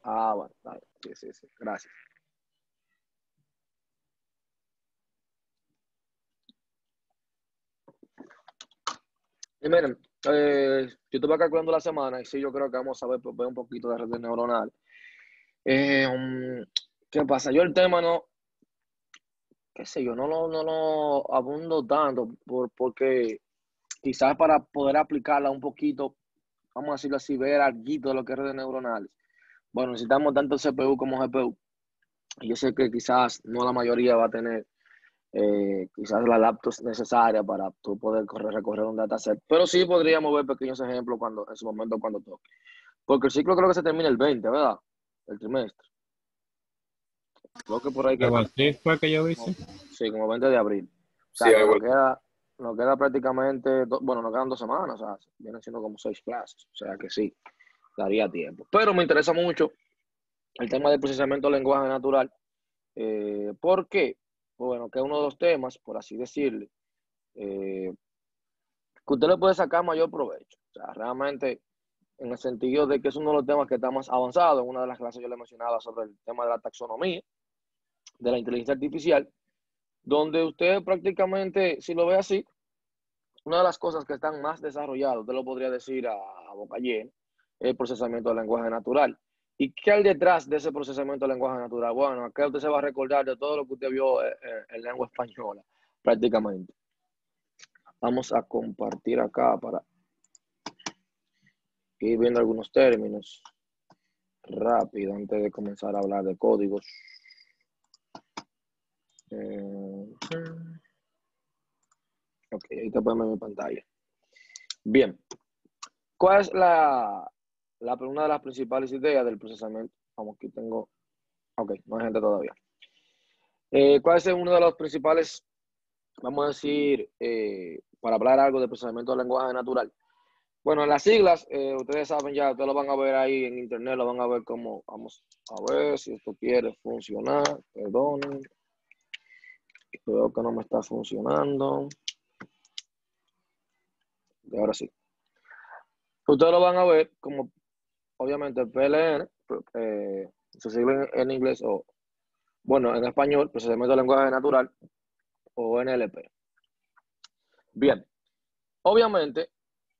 Ah, bueno, está bien. Sí, sí, sí. Gracias. Y miren, yo estuve calculando la semana y sí, yo creo que vamos a ver, pues, ver un poquito de redes neuronal. Eh, um, ¿Qué pasa? Yo el tema no, qué sé yo, no lo abundo tanto porque quizás para poder aplicarla un poquito, vamos a decirlo así, ver algo de lo que es redes neuronales. Bueno, necesitamos tanto CPU como GPU. Y yo sé que quizás no la mayoría va a tener quizás la laptop necesaria para tú poder recorrer un dataset, pero sí podríamos ver pequeños ejemplos cuando, en su momento cuando toque. Porque el ciclo creo que se termina el 20, ¿verdad? El trimestre. Creo que por ahí que, Algo así fue que yo hice. sí, como 20 de abril. O Sí, sea, que algo. nos queda prácticamente, bueno, nos quedan 2 semanas, o sea, vienen siendo como 6 clases, o sea que sí, daría tiempo. Pero me interesa mucho el tema del procesamiento del lenguaje natural. ¿Por qué? Bueno, que es uno de los temas, por así decirle, eh, que usted le puede sacar mayor provecho. O sea, realmente, en el sentido de que es uno de los temas que está más avanzado. En una de las clases yo le mencionaba sobre el tema de la taxonomía, de la inteligencia artificial, donde usted prácticamente, si lo ve así, una de las cosas que están más desarrolladas, usted lo podría decir a boca llena, es el procesamiento del lenguaje natural. ¿Y qué hay detrás de ese procesamiento del lenguaje natural? Bueno, acá usted se va a recordar de todo lo que usted vio en lengua española, prácticamente. Vamos a compartir acá para ir viendo algunos términos rápido antes de comenzar a hablar de códigos. Ok, ahí te ponemos en mi pantalla. Bien, ¿cuál es una de las principales ideas del procesamiento? Vamos, aquí tengo. Ok, no hay gente todavía. ¿Cuál es uno de los principales, vamos a decir, para hablar algo de procesamiento del lenguaje natural? Bueno, las siglas, ustedes saben ya, ustedes lo van a ver ahí en internet, lo van a ver como, vamos a ver si esto quiere funcionar. Perdonen, creo que no me está funcionando. Y ahora sí. Ustedes lo van a ver como, obviamente, PLN, se escribe en inglés o, bueno, en español, procesamiento de lenguaje natural, o NLP. Bien, obviamente,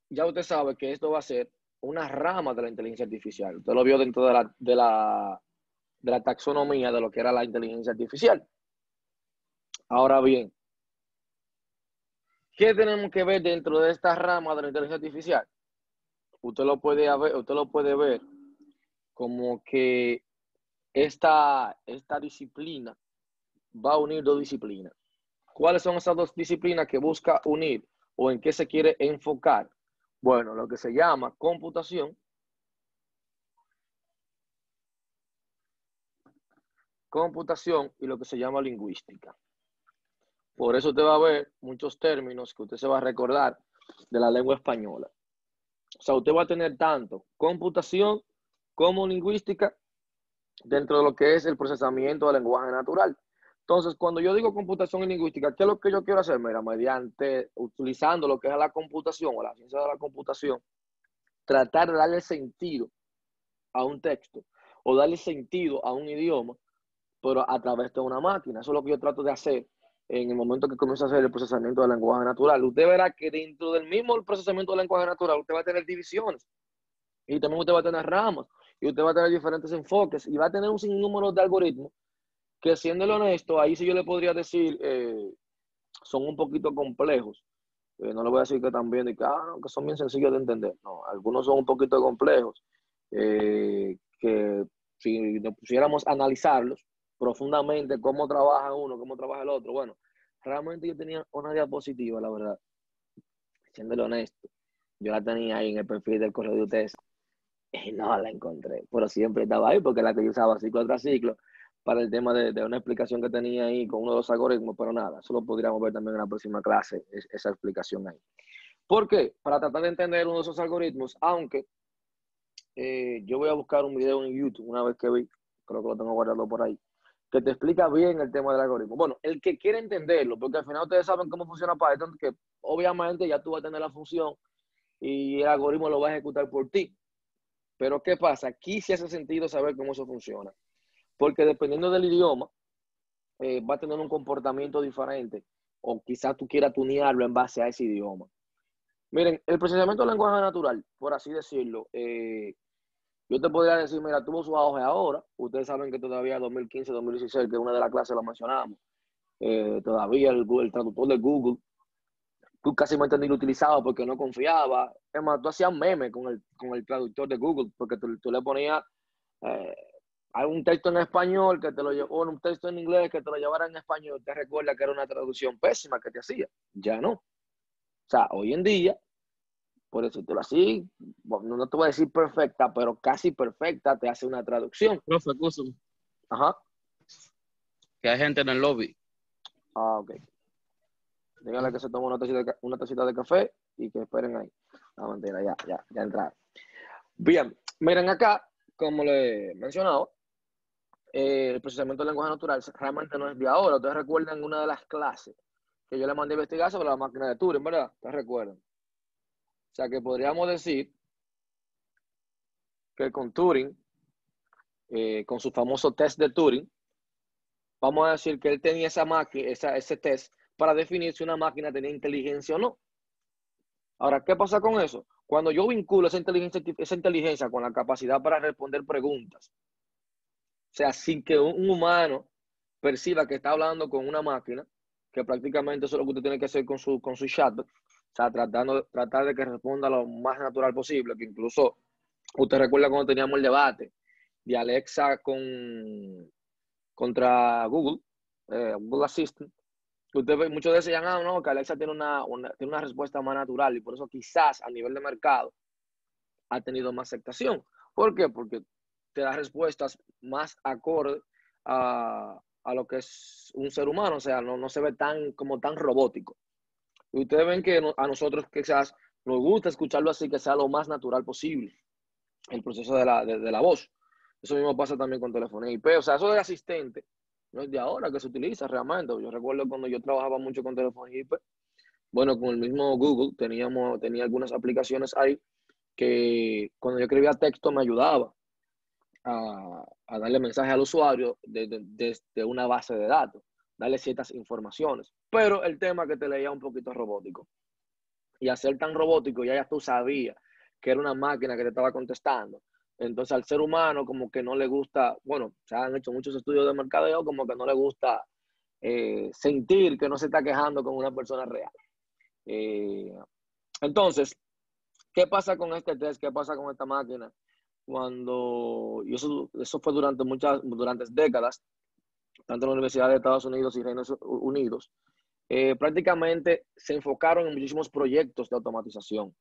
ya usted sabe que esto va a ser una rama de la inteligencia artificial. Usted lo vio dentro de la taxonomía de lo que era la inteligencia artificial. Ahora bien, ¿qué tenemos que ver dentro de esta rama de la inteligencia artificial? Usted lo puede ver como que esta disciplina va a unir dos disciplinas. ¿Cuáles son esas dos disciplinas que busca unir o en qué se quiere enfocar? Bueno, lo que se llama computación y lo que se llama lingüística. Por eso usted va a ver muchos términos que usted se va a recordar de la lengua española. O sea, usted va a tener tanto computación como lingüística dentro de lo que es el procesamiento del lenguaje natural. Entonces, cuando yo digo computación y lingüística, ¿qué es lo que yo quiero hacer? Mira, utilizando lo que es la computación o la ciencia de la computación, tratar de darle sentido a un texto o darle sentido a un idioma, pero a través de una máquina. Eso es lo que yo trato de hacer en el momento que comienzo a hacer el procesamiento del lenguaje natural. Usted verá que dentro del mismo procesamiento del lenguaje natural, usted va a tener divisiones y también usted va a tener ramas y usted va a tener diferentes enfoques y va a tener un sinnúmero de algoritmos que, siendo honesto, ahí sí yo le podría decir, son un poquito complejos. No le voy a decir que también, no, que son bien sencillos de entender. No, algunos son un poquito complejos, que si nos pusiéramos a analizarlos profundamente, cómo trabaja uno, cómo trabaja el otro, bueno, realmente yo tenía una diapositiva, la verdad, siéndole honesto. Yo la tenía ahí en el perfil del correo de ustedes y no la encontré, pero siempre estaba ahí porque la que yo usaba ciclo tras ciclo para el tema de una explicación que tenía ahí con uno de los algoritmos, pero nada, eso lo podríamos ver también en la próxima clase, esa explicación ahí. ¿Por qué? Para tratar de entender uno de esos algoritmos, aunque yo voy a buscar un video en YouTube una vez que vi, creo que lo tengo guardado por ahí, que te explica bien el tema del algoritmo. Bueno, el que quiere entenderlo, porque al final ustedes saben cómo funciona Python, que obviamente ya tú vas a tener la función y el algoritmo lo va a ejecutar por ti. Pero ¿qué pasa? Aquí sí hace sentido saber cómo eso funciona. Porque dependiendo del idioma, va a tener un comportamiento diferente. O quizás tú quieras tunearlo en base a ese idioma. Miren, el procesamiento del lenguaje natural, por así decirlo, yo te podría decir, mira, tuvo su auge ahora. Ustedes saben que todavía 2015, 2016, que una de las clases lo mencionamos. Todavía el traductor de Google, tú casi ni lo utilizabas porque no confiaba. Es más, tú hacías memes con el traductor de Google porque tú le ponías eh, algún texto en español que te lo llevó, o un texto en inglés que te lo llevara en español. Te recuerda que era una traducción pésima que te hacía. Ya no. O sea, hoy en día, por decirlo así, bueno, no te voy a decir perfecta, pero casi perfecta, te hace una traducción. Profe, escúchame, Ajá. que hay gente en el lobby. Ah, ok. Díganle que se tome una tacita de café y que esperen ahí. No, mentira, ya entraron. Bien, miren acá, como le he mencionado, el procesamiento del lenguaje natural realmente no es de ahora. Ustedes recuerdan una de las clases que yo le mandé a investigar sobre la máquina de Turing, ¿verdad? Ustedes recuerdan. O sea que podríamos decir que con Turing, con su famoso test de Turing, vamos a decir que él tenía esa máquina, ese test para definir si una máquina tenía inteligencia o no. Ahora, ¿qué pasa con eso? Cuando yo vinculo esa inteligencia con la capacidad para responder preguntas, o sea, sin que un humano perciba que está hablando con una máquina, que prácticamente eso es lo que usted tiene que hacer con su chat, o sea, tratar de que responda lo más natural posible, que incluso usted recuerda cuando teníamos el debate de Alexa contra Google, Google Assistant, muchos decían, no, que Alexa tiene tiene una respuesta más natural y por eso quizás a nivel de mercado ha tenido más aceptación. ¿Por qué? Porque te da respuestas más acorde a lo que es un ser humano, o sea, no se ve como tan robótico. Y ustedes ven que a nosotros quizás nos gusta escucharlo así, que sea lo más natural posible, el proceso de la voz. Eso mismo pasa también con telefonía IP, o sea, eso de asistente no es de ahora que se utiliza realmente. Yo recuerdo cuando yo trabajaba mucho con telefonía IP, bueno, con el mismo Google tenía algunas aplicaciones ahí que cuando yo escribía texto me ayudaba a darle mensaje al usuario desde una base de datos, darle ciertas informaciones. Pero el tema que te leía un poquito robótico. Y al ser tan robótico, ya tú sabías que era una máquina que te estaba contestando. Entonces al ser humano como que no le gusta, bueno, se han hecho muchos estudios de mercadeo, como que no le gusta sentir que no se está quejando con una persona real. Entonces, ¿qué pasa con este test? ¿Qué pasa con esta máquina? Y eso fue durante décadas, tanto en la Universidad de Estados Unidos y Reinos Unidos, prácticamente se enfocaron en muchísimos proyectos de automatización.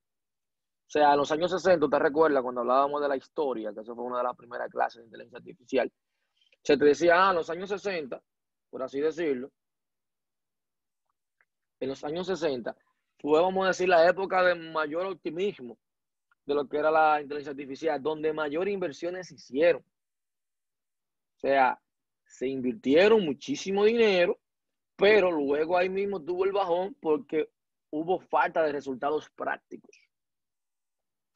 O sea, en los años 60, ¿te recuerdas cuando hablábamos de la historia, que eso fue una de las primeras clases de inteligencia artificial? Se te decía, en los años 60, por así decirlo, en los años 60, fue, vamos a decir, la época de mayor optimismo de lo que era la inteligencia artificial, donde mayor inversiones se hicieron. O sea, se invirtieron muchísimo dinero, pero luego ahí mismo tuvo el bajón porque hubo falta de resultados prácticos.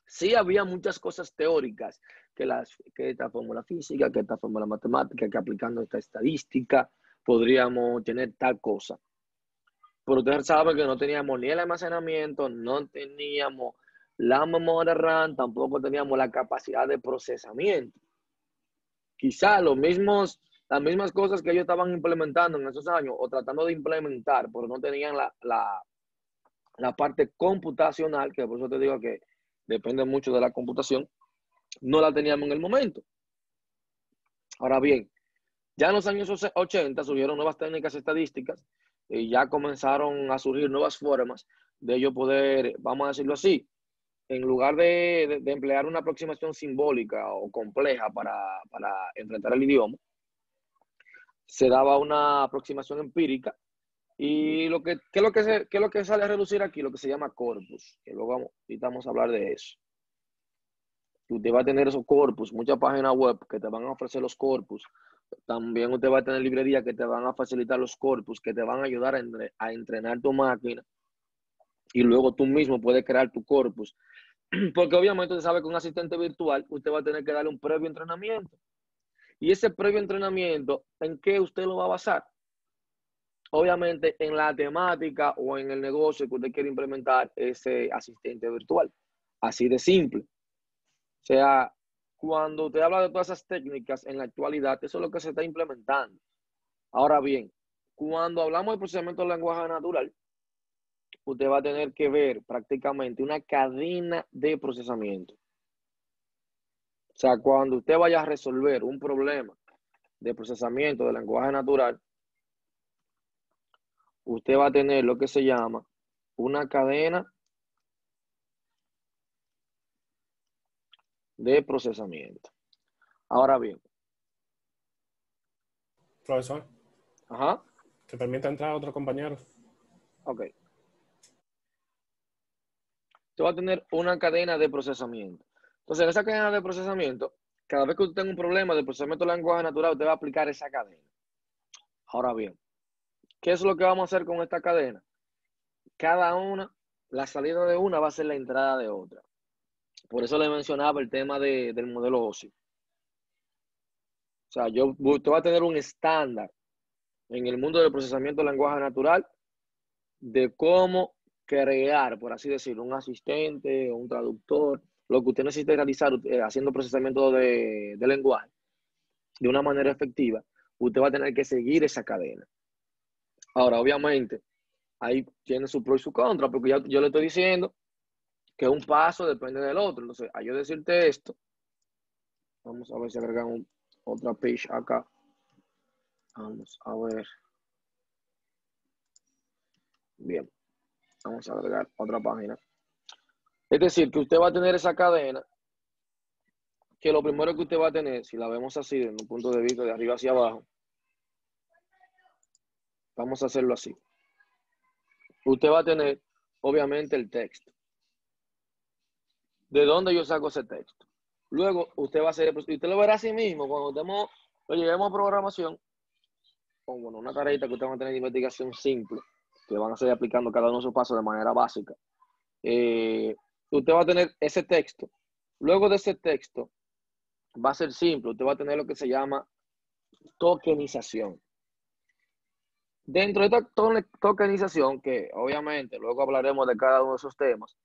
Sí había muchas cosas teóricas, que esta fórmula física, que esta fórmula matemática, que aplicando esta estadística podríamos tener tal cosa. Pero ustedes saben que no teníamos ni el almacenamiento, no teníamos la memoria RAM, tampoco teníamos la capacidad de procesamiento. Quizá las mismas cosas que ellos estaban implementando en esos años o tratando de implementar, pero no tenían la parte computacional, que por eso te digo que depende mucho de la computación, no la teníamos en el momento. Ahora bien, ya en los años 80 surgieron nuevas técnicas estadísticas y ya comenzaron a surgir nuevas formas de ellos poder, vamos a decirlo así, en lugar de emplear una aproximación simbólica o compleja para enfrentar el idioma, se daba una aproximación empírica y ¿qué es lo que sale a reducir aquí? Lo que se llama corpus, que luego vamos a hablar de eso. Usted va a tener esos corpus, muchas páginas web que te van a ofrecer los corpus. También usted va a tener librerías que te van a facilitar los corpus, que te van a ayudar a entrenar tu máquina. Y luego tú mismo puedes crear tu corpus Porque obviamente usted sabe que un asistente virtual, usted va a tener que darle un previo entrenamiento. Y ese previo entrenamiento, ¿en qué usted lo va a basar? Obviamente en la temática o en el negocio que usted quiere implementar ese asistente virtual. Así de simple. O sea, cuando usted habla de todas esas técnicas en la actualidad, eso es lo que se está implementando. Ahora bien, cuando hablamos de procesamiento de lenguaje natural, usted va a tener que ver prácticamente una cadena de procesamiento. O sea, cuando usted vaya a resolver un problema de procesamiento de lenguaje natural, usted va a tener lo que se llama una cadena de procesamiento. Ahora bien, Profesor, ajá, ¿te permite entrar otro compañero? ok. Usted va a tener una cadena de procesamiento. Entonces, en esa cadena de procesamiento, cada vez que usted tenga un problema de procesamiento de lenguaje natural, usted va a aplicar esa cadena. Ahora bien, ¿qué es lo que vamos a hacer con esta cadena? Cada una, la salida de una va a ser la entrada de otra. Por eso le mencionaba el tema del modelo óseo. O sea, usted va a tener un estándar en el mundo del procesamiento del lenguaje natural de cómo crear, por así decirlo, un asistente, un traductor, lo que usted necesite realizar haciendo procesamiento de lenguaje de una manera efectiva, usted va a tener que seguir esa cadena. Ahora, obviamente, ahí tiene su pro y su contra, porque yo le estoy diciendo que un paso depende del otro. Entonces, a yo decirte esto, vamos a ver si agregamos otra page acá. Vamos a ver. Bien, vamos a agregar otra página. Es decir, que usted va a tener esa cadena, que lo primero que usted va a tener, si la vemos así, desde un punto de vista de arriba hacia abajo, vamos a hacerlo así. Usted va a tener, obviamente, el texto. ¿De dónde yo saco ese texto? Luego, usted va a hacer, usted lo verá a sí mismo, cuando lo llevemos a programación, o bueno, una tareita que usted va a tener de investigación simple, que van a seguir aplicando cada uno de sus pasos de manera básica. Usted va a tener ese texto. Luego de ese texto, va a ser simple. Usted va a tener lo que se llama tokenización. Dentro de esta tokenización, que obviamente luego hablaremos de cada uno de esos temas,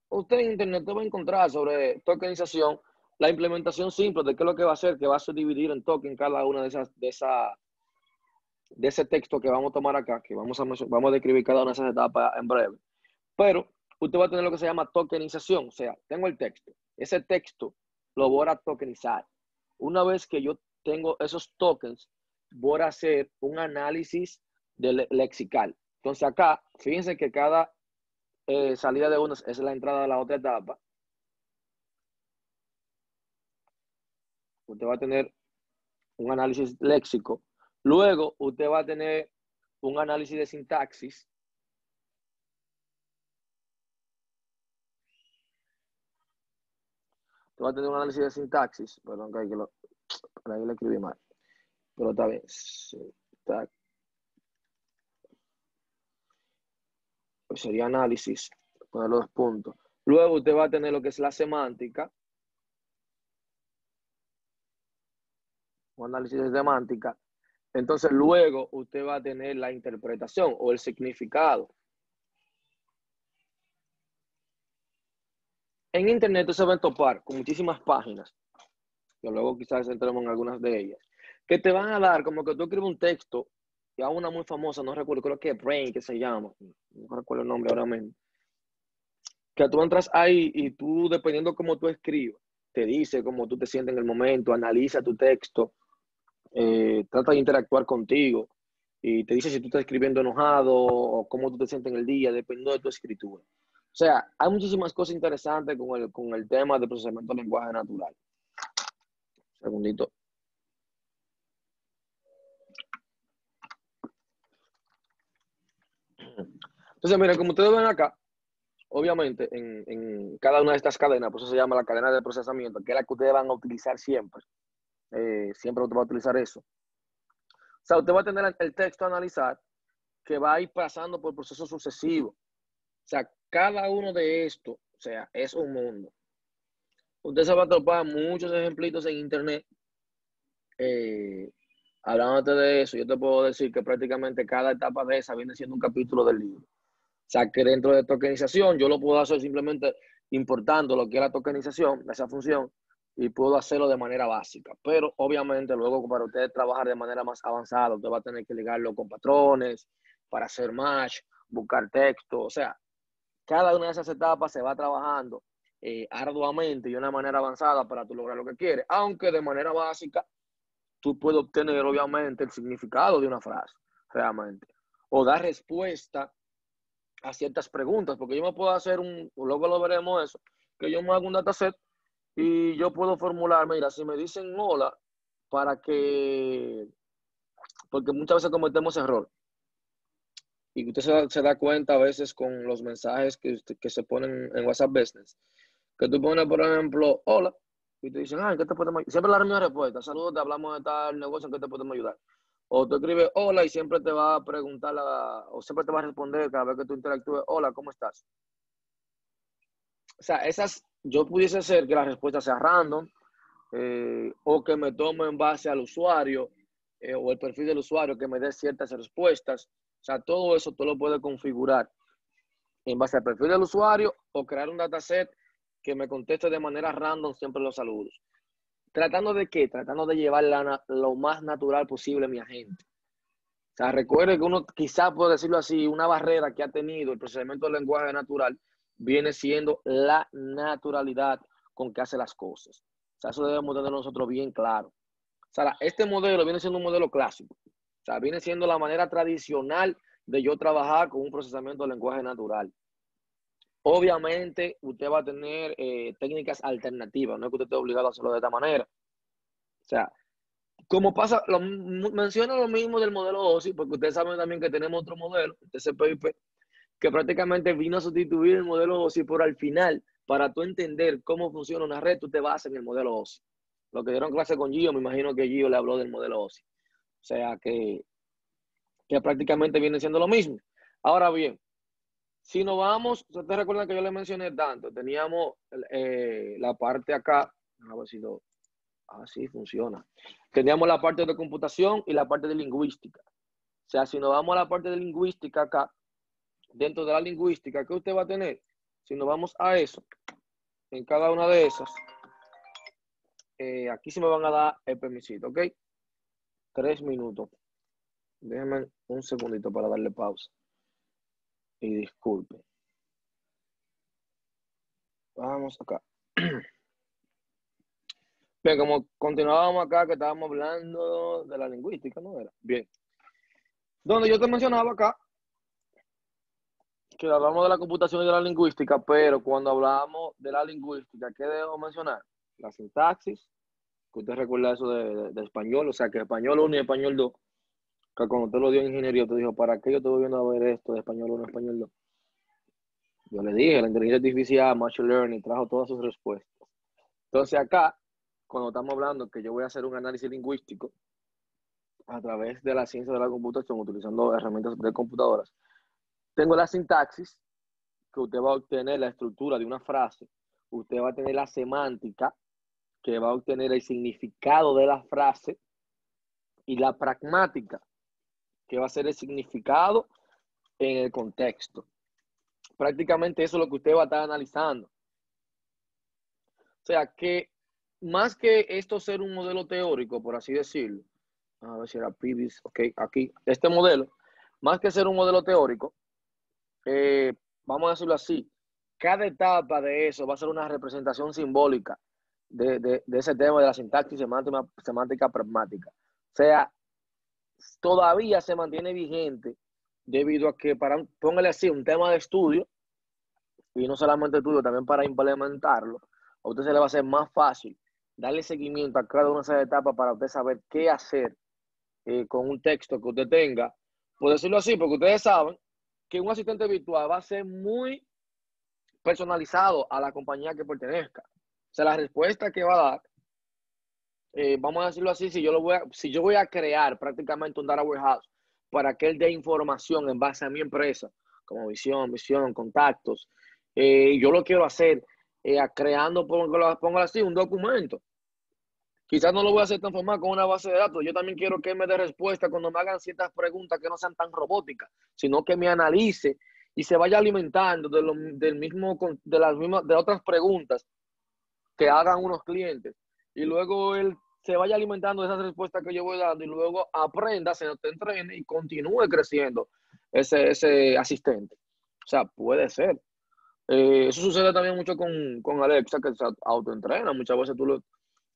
usted en internet va a encontrar sobre tokenización la implementación simple de qué es lo que va a hacer, que va a subdividir en token cada una de ese texto que vamos a tomar acá, que vamos a describir cada una de esas etapas en breve. Pero usted va a tener lo que se llama tokenización, o sea, tengo el texto. Ese texto lo voy a tokenizar. Una vez que yo tengo esos tokens, voy a hacer un análisis lexical. Entonces acá, fíjense que cada salida de una es la entrada de la otra etapa. Usted va a tener un análisis léxico. Luego, usted va a tener un análisis de sintaxis. Usted va a tener un análisis de sintaxis. Perdón, que ahí lo escribí mal. Pero está bien. Pues sería análisis. Poner los puntos. Luego usted va a tener lo que es la semántica. Un análisis de semántica. Entonces, luego usted va a tener la interpretación o el significado. En internet se va a topar con muchísimas páginas, que luego quizás entremos en algunas de ellas, que te van a dar como que tú escribes un texto, y a una muy famosa, no recuerdo, creo que es Brain, que se llama, no recuerdo el nombre ahora mismo, que tú entras ahí y tú, dependiendo cómo tú escribas, te dice cómo tú te sientes en el momento, analiza tu texto, trata de interactuar contigo, y te dice si tú estás escribiendo enojado o cómo tú te sientes en el día, dependiendo de tu escritura. O sea, hay muchísimas cosas interesantes con el tema de procesamiento del lenguaje natural. Segundito. Entonces, miren, como ustedes ven acá, obviamente en cada una de estas cadenas, por eso se llama la cadena de procesamiento, que es la que ustedes van a utilizar siempre. Siempre usted va a utilizar eso. O sea, usted va a tener el texto a analizar que va a ir pasando por procesos sucesivos. O sea, cada uno de estos, o sea, es un mundo. Usted se va a topar muchos ejemplitos en internet. Hablándote de eso, yo te puedo decir que prácticamente cada etapa de esa viene siendo un capítulo del libro. O sea, que dentro de tokenización yo lo puedo hacer simplemente importando lo que es la tokenización, esa función, y puedo hacerlo de manera básica. Pero obviamente luego para usted trabajar de manera más avanzada, usted va a tener que ligarlo con patrones para hacer match, buscar texto. O sea, cada una de esas etapas se va trabajando arduamente y de una manera avanzada para tú lograr lo que quieres. Aunque de manera básica tú puedes obtener obviamente el significado de una frase, realmente. O dar respuesta a ciertas preguntas, porque yo me puedo hacer luego lo veremos eso, que yo me hago un dataset y yo puedo formular, mira, si me dicen hola, porque muchas veces cometemos error. Y usted se da cuenta a veces con los mensajes que se ponen en WhatsApp Business, que tú pones, por ejemplo, hola, y te dicen, ¿en qué te podemos ayudar? Siempre la misma respuesta, saludos, te hablamos de tal negocio, ¿en qué te podemos ayudar? O tú escribes hola y siempre te va a preguntar, o siempre te va a responder cada vez que tú interactúes, hola, ¿cómo estás? O sea, yo pudiese hacer que la respuesta sea random, o que me tome en base al usuario, o el perfil del usuario, que me dé ciertas respuestas. O sea, todo eso tú lo puedes configurar en base al perfil del usuario o crear un dataset que me conteste de manera random siempre los saludos. ¿Tratando de qué? Tratando de llevar lo más natural posible a mi agente. O sea, recuerde que uno, quizás por decirlo así, una barrera que ha tenido el procesamiento del lenguaje natural viene siendo la naturalidad con que hace las cosas. O sea, eso debemos tener nosotros bien claro. O sea, este modelo viene siendo un modelo clásico. O sea, viene siendo la manera tradicional de yo trabajar con un procesamiento del lenguaje natural. Obviamente, usted va a tener técnicas alternativas, no es que usted esté obligado a hacerlo de esta manera. O sea, como pasa, menciona lo mismo del modelo OSI, porque ustedes saben también que tenemos otro modelo, TCP/IP, que prácticamente vino a sustituir el modelo OSI, pero al final, para tú entender cómo funciona una red, tú te basas en el modelo OSI. Lo que dieron clase con Gio, me imagino que Gio le habló del modelo OSI. O sea, que prácticamente viene siendo lo mismo. Ahora bien, si nos vamos, ustedes recuerdan que yo les mencioné tanto, teníamos la parte acá, a ver si así funciona. Teníamos la parte de computación y la parte de lingüística. O sea, si nos vamos a la parte de lingüística acá, dentro de la lingüística, ¿qué usted va a tener? Si nos vamos a eso, en cada una de esas, aquí se me van a dar el permisito, ¿ok? 3 minutos. Déjenme un segundito para darle pausa. Y disculpe. Vamos acá. Bien, como continuábamos acá, que estábamos hablando de la lingüística, ¿no era? Bien. Donde yo te mencionaba acá, que hablamos de la computación y de la lingüística, pero cuando hablamos de la lingüística, ¿qué debo mencionar? La sintaxis, que usted recuerda eso de español, o sea, que español 1 y español 2, que cuando usted lo dio en ingeniería, te dijo, ¿para qué yo te voy viendo a ver esto de español 1 y español 2? Yo le dije, la inteligencia artificial, machine learning, trajo todas sus respuestas. Entonces acá, cuando estamos hablando que yo voy a hacer un análisis lingüístico a través de la ciencia de la computación, utilizando herramientas de computadoras, tengo la sintaxis, que usted va a obtener la estructura de una frase, usted va a tener la semántica, que va a obtener el significado de la frase, y la pragmática, que va a ser el significado en el contexto. Prácticamente eso es lo que usted va a estar analizando. O sea, que más que esto ser un modelo teórico, por así decirlo, a ver si era previous, ok, aquí, este modelo, más que ser un modelo teórico, vamos a decirlo así, cada etapa de eso va a ser una representación simbólica de ese tema de la sintaxis semántica pragmática. O sea, todavía se mantiene vigente debido a que, póngale así, un tema de estudio, y no solamente estudio, también para implementarlo, a usted se le va a hacer más fácil darle seguimiento a cada una de esas etapas para usted saber qué hacer con un texto que usted tenga, por decirlo así, porque ustedes saben que un asistente virtual va a ser muy personalizado a la compañía que pertenezca. O sea, la respuesta que va a dar, vamos a decirlo así, si yo voy a crear prácticamente un data warehouse para que él dé información en base a mi empresa, como visión, contactos, Yo lo quiero hacer creando, póngalo así, un documento. Quizás no lo voy a hacer tan formal con una base de datos. Yo también quiero que él me dé respuesta cuando me hagan ciertas preguntas que no sean tan robóticas, sino que me analice y se vaya alimentando de otras preguntas que hagan unos clientes. Y luego él se vaya alimentando de esas respuestas que yo voy dando y luego aprenda, se entrene y continúe creciendo ese asistente. O sea, puede ser. Eso sucede también mucho con Alexa, que se autoentrena. Muchas veces tú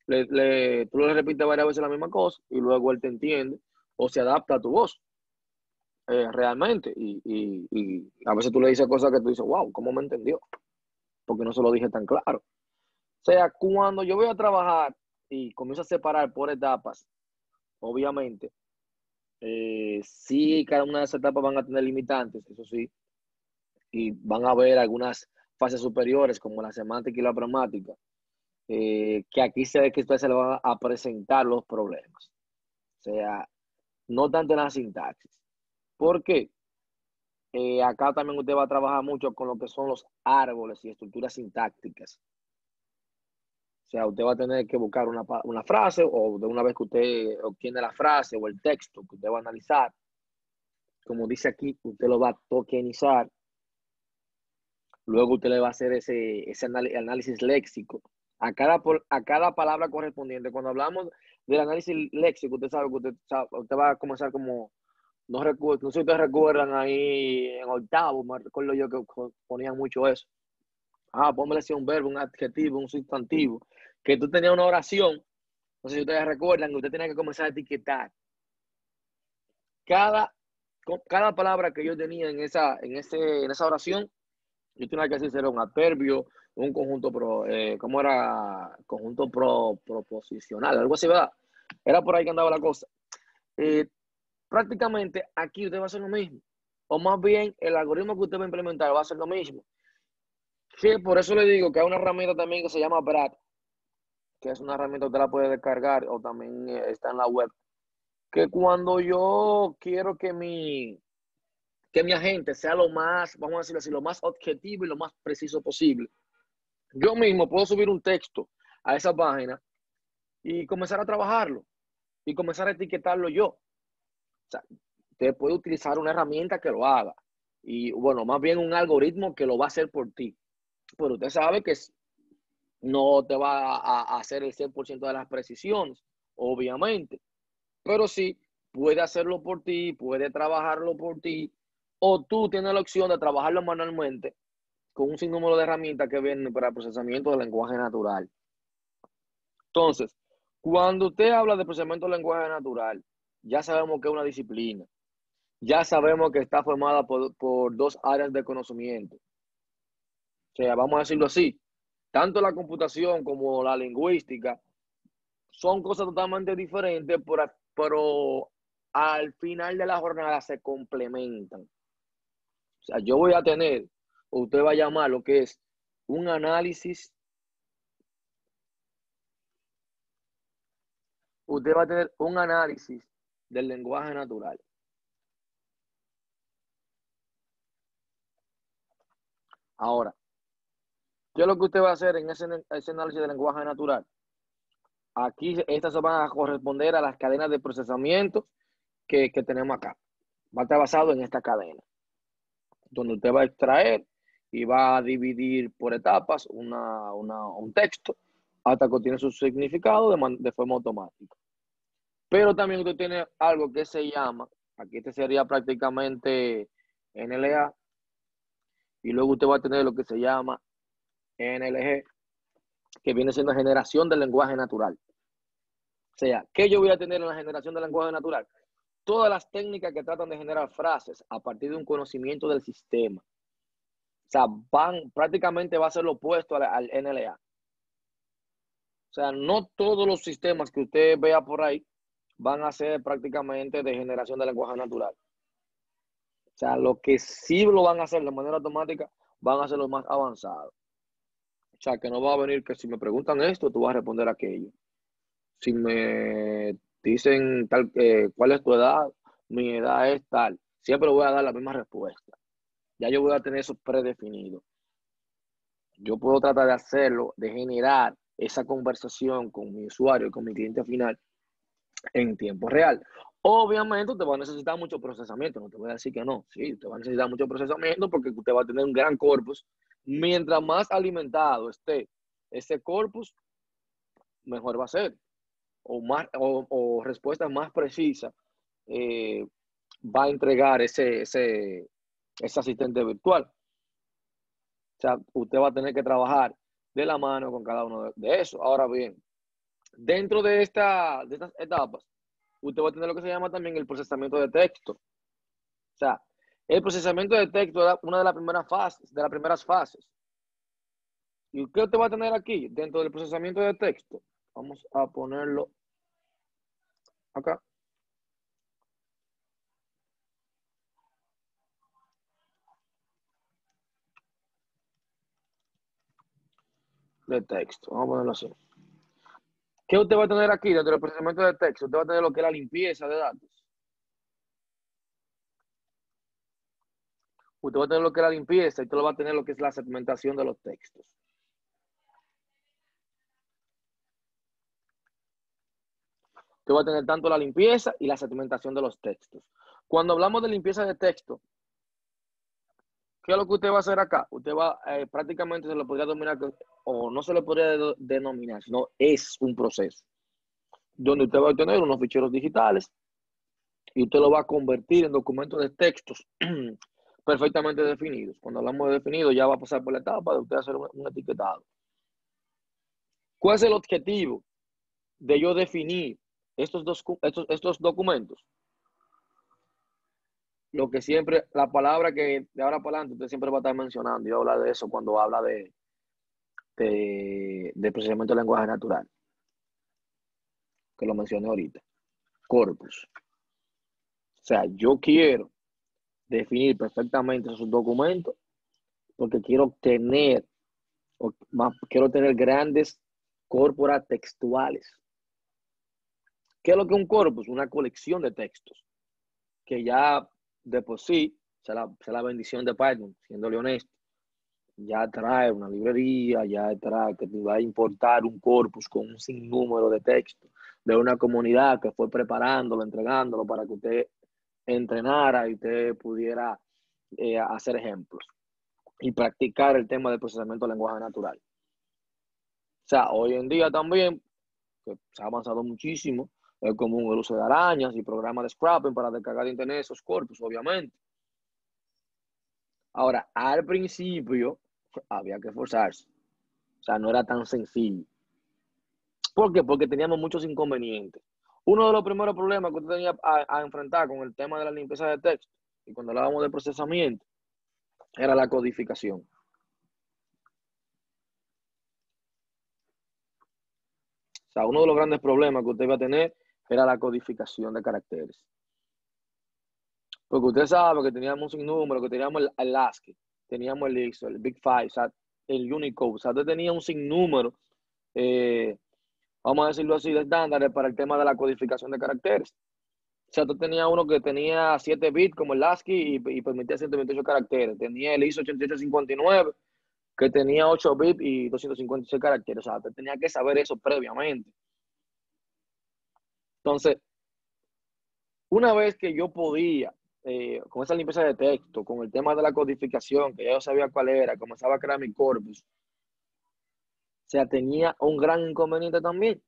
le repites varias veces la misma cosa y luego él te entiende o se adapta a tu voz realmente. Y a veces tú le dices cosas que tú dices, wow, ¿cómo me entendió? Porque no se lo dije tan claro. O sea, cuando yo voy a trabajar y comienzo a separar por etapas, obviamente, sí, cada una de esas etapas van a tener limitantes, eso sí, y van a haber algunas fases superiores como la semántica y la gramática, que aquí se ve que ustedes se le van a presentar los problemas. O sea, no tanto en la sintaxis. ¿Por qué? Acá también usted va a trabajar mucho con lo que son los árboles y estructuras sintácticas. O sea, usted va a tener que buscar una frase o de una vez que usted obtiene la frase o el texto que usted va a analizar, como dice aquí, usted lo va a tokenizar. Luego usted le va a hacer ese análisis léxico a cada palabra correspondiente. Cuando hablamos del análisis léxico, usted sabe que usted va a comenzar como, no sé si ustedes recuerdan ahí en octavo, me recuerdo yo que ponían mucho eso. Póngale así un verbo, un adjetivo, un sustantivo, que tú tenías una oración. No sé si ustedes recuerdan que usted tenía que comenzar a etiquetar cada palabra que yo tenía en esa oración. Yo tenía que decir si era un adverbio, un conjunto ¿cómo era? Conjunto proposicional, algo así, ¿verdad? Era por ahí que andaba la cosa. Prácticamente aquí usted va a hacer lo mismo. O más bien, el algoritmo que usted va a implementar va a ser lo mismo. Que por eso le digo que hay una herramienta también que se llama Brad, que es una herramienta que usted la puede descargar o también está en la web. Que cuando yo quiero que mi agente sea lo más, vamos a decirlo así, lo más objetivo y lo más preciso posible, yo mismo puedo subir un texto a esa página y comenzar a trabajarlo y comenzar a etiquetarlo yo. O sea, usted puede utilizar una herramienta que lo haga y, bueno, más bien un algoritmo que lo va a hacer por ti. Pero usted sabe que no te va a hacer el 100% de las precisiones, obviamente. Pero sí, puede hacerlo por ti, puede trabajarlo por ti, o tú tienes la opción de trabajarlo manualmente con un sinnúmero de herramientas que vienen para el procesamiento del lenguaje natural. Entonces, cuando usted habla de procesamiento del lenguaje natural, ya sabemos que es una disciplina. Ya sabemos que está formada por dos áreas de conocimiento. O sea, vamos a decirlo así, tanto la computación como la lingüística son cosas totalmente diferentes, pero al final de la jornada se complementan. O sea, yo voy a tener, o usted va a llamar lo que es un análisis. Usted va a tener un análisis del lenguaje natural. Ahora, ¿qué es lo que usted va a hacer en ese análisis del lenguaje natural? Aquí estas se van a corresponder a las cadenas de procesamiento que tenemos acá. Va a estar basado en esta cadena, donde usted va a extraer y va a dividir por etapas un texto hasta que obtiene su significado de forma automática. Pero también usted tiene algo que se llama, aquí este sería prácticamente NLA, y luego usted va a tener lo que se llama NLG, que viene siendo generación del lenguaje natural. O sea, ¿qué yo voy a tener en la generación del lenguaje natural? Todas las técnicas que tratan de generar frases a partir de un conocimiento del sistema. O sea, prácticamente va a ser lo opuesto al NLA. O sea, no todos los sistemas que usted vea por ahí van a ser prácticamente de generación del lenguaje natural. O sea, lo que sí lo van a hacer de manera automática van a ser los más avanzados. O sea, que no va a venir que si me preguntan esto, tú vas a responder aquello. Si me dicen cuál es tu edad, mi edad es tal. Siempre voy a dar la misma respuesta. Ya yo voy a tener eso predefinido. yo puedo tratar de hacerlo, de generar esa conversación con mi usuario, con mi cliente final en tiempo real. Obviamente usted va a necesitar mucho procesamiento, no te voy a decir que no, sí, usted va a necesitar mucho procesamiento porque usted va a tener un gran corpus. Mientras más alimentado esté ese corpus, mejor va a ser, o respuestas más precisas va a entregar ese asistente virtual. O sea, usted va a tener que trabajar de la mano con cada uno de eso. Ahora bien, dentro de estas etapas, usted va a tener lo que se llama también el procesamiento de texto. O sea, el procesamiento de texto es una de las primeras fases. ¿Y qué usted va a tener aquí dentro del procesamiento de texto? Vamos a ponerlo acá. De texto, vamos a ponerlo así. ¿Qué usted va a tener aquí dentro del procesamiento de texto? Usted va a tener lo que es la limpieza de datos. Usted va a tener lo que es la limpieza y usted va a tener lo que es la segmentación de los textos. Usted va a tener tanto la limpieza y la segmentación de los textos. Cuando hablamos de limpieza de texto, ¿qué es lo que usted va a hacer acá? Usted va, prácticamente se lo podría denominar, o no se le podría denominar, sino es un proceso, donde usted va a tener unos ficheros digitales y usted lo va a convertir en documentos de textos perfectamente definidos. Cuando hablamos de definido, ya va a pasar por la etapa de usted hacer un etiquetado. ¿Cuál es el objetivo de yo definir estos documentos? Lo que siempre, la palabra que de ahora para adelante usted siempre va a estar mencionando, yo hablo de eso cuando habla de procesamiento de lenguaje natural, que lo mencioné ahorita, corpus. O sea, yo quiero definir perfectamente esos documentos porque quiero tener grandes corpora textuales. ¿Qué es lo que es un corpus? Una colección de textos que ya de por sí, sea la bendición de Python, siéndole honesto, ya trae una librería, ya trae que te va a importar un corpus con un sinnúmero de textos de una comunidad que fue preparándolo, entregándolo para que usted entrenara y usted pudiera hacer ejemplos y practicar el tema del procesamiento del lenguaje natural. O sea, hoy en día también, que se ha avanzado muchísimo, es común el uso de arañas y programas de scrapping para descargar de internet esos corpus, obviamente. Ahora, al principio había que esforzarse. O sea, no era tan sencillo. ¿Por qué? Porque teníamos muchos inconvenientes. Uno de los primeros problemas que usted tenía a enfrentar con el tema de la limpieza de texto y cuando hablábamos de procesamiento era la codificación. O sea, uno de los grandes problemas que usted iba a tener era la codificación de caracteres. Porque usted sabe que teníamos un sinnúmero, que teníamos el ASCII, teníamos el ISO, el Big Five, o sea, el Unicode. O sea, usted tenía un sinnúmero, vamos a decirlo así, de estándares para el tema de la codificación de caracteres. O sea, tú tenías uno que tenía 7 bits como el ASCII y permitía 128 caracteres. Tenía el ISO 8859 que tenía 8 bits y 256 caracteres. O sea, tú tenías que saber eso previamente. Entonces, una vez que yo podía, con esa limpieza de texto, con el tema de la codificación, que ya yo sabía cuál era, comenzaba a crear mi corpus, o sea, tenía un gran inconveniente también.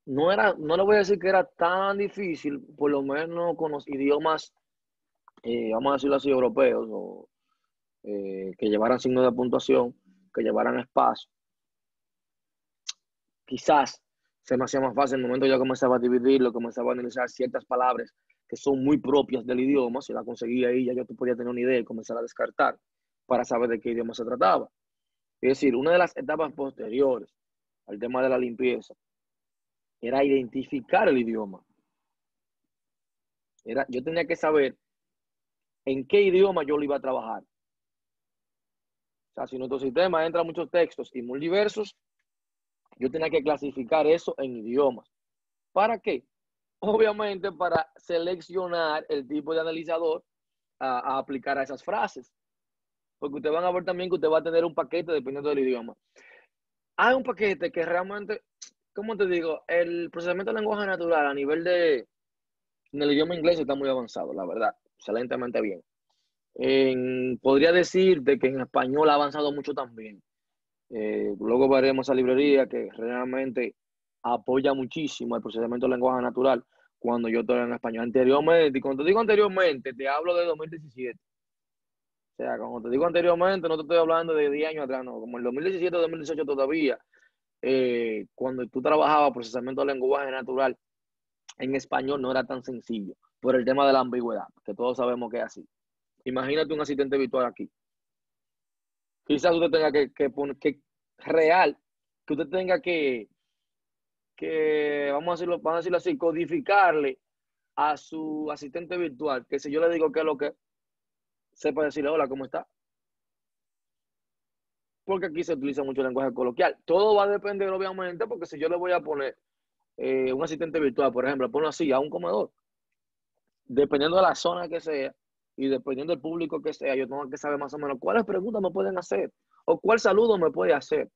No le voy a decir que era tan difícil, por lo menos con los idiomas, vamos a decirlo así, europeos, o que llevaran signos de puntuación, que llevaran espacio. Quizás se me hacía más fácil. En el momento yo comenzaba a dividirlo, comenzaba a analizar ciertas palabras que son muy propias del idioma. Si la conseguía ahí, ya yo podía tener una idea y comenzar a descartar para saber de qué idioma se trataba. Es decir, una de las etapas posteriores al tema de la limpieza era identificar el idioma. Yo tenía que saber en qué idioma yo lo iba a trabajar. O sea, si nuestro sistema entra muchos textos y muy diversos, yo tenía que clasificar eso en idiomas. ¿Para qué? Obviamente para seleccionar el tipo de analizador a aplicar a esas frases. porque ustedes van a ver también que usted va a tener un paquete dependiendo del idioma. Hay un paquete que realmente, ¿cómo te digo? El procesamiento de lenguaje natural a nivel en el idioma inglés está muy avanzado, la verdad, excelentemente bien. Podría decirte que en español ha avanzado mucho también. Luego veremos esa librería que realmente apoya muchísimo el procesamiento del lenguaje natural cuando yo estoy en español. Anteriormente, y cuando te digo anteriormente, te hablo de 2017. O sea, como te digo anteriormente, no te estoy hablando de 10 años atrás, no, como el 2017 2018 todavía, cuando tú trabajabas procesamiento del lenguaje natural en español no era tan sencillo por el tema de la ambigüedad, que todos sabemos que es así. Imagínate un asistente virtual aquí. Quizás usted tenga que poner, que real, que usted tenga que vamos a decirlo así, codificarle a su asistente virtual, que si yo le digo qué es lo que, sepa decirle hola, ¿cómo está? Porque aquí se utiliza mucho el lenguaje coloquial. Todo va a depender, obviamente, porque si yo le voy a poner un asistente virtual, por ejemplo, ponlo así, a un comedor, dependiendo de la zona que sea y dependiendo del público que sea, yo tengo que saber más o menos cuáles preguntas me pueden hacer o cuál saludo me puede hacer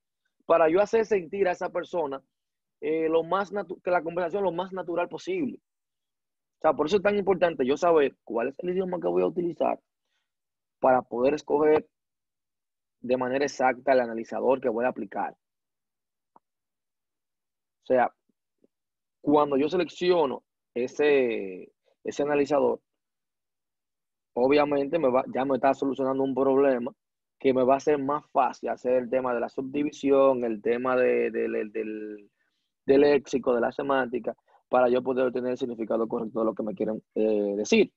para yo hacer sentir a esa persona que la conversación lo más natural posible. O sea, por eso es tan importante yo saber cuál es el idioma que voy a utilizar para poder escoger de manera exacta el analizador que voy a aplicar. O sea, cuando yo selecciono ese analizador, obviamente ya me está solucionando un problema que me va a hacer más fácil hacer el tema de la subdivisión, el tema del léxico, de la semántica, para yo poder obtener el significado correcto de lo que me quieren decir.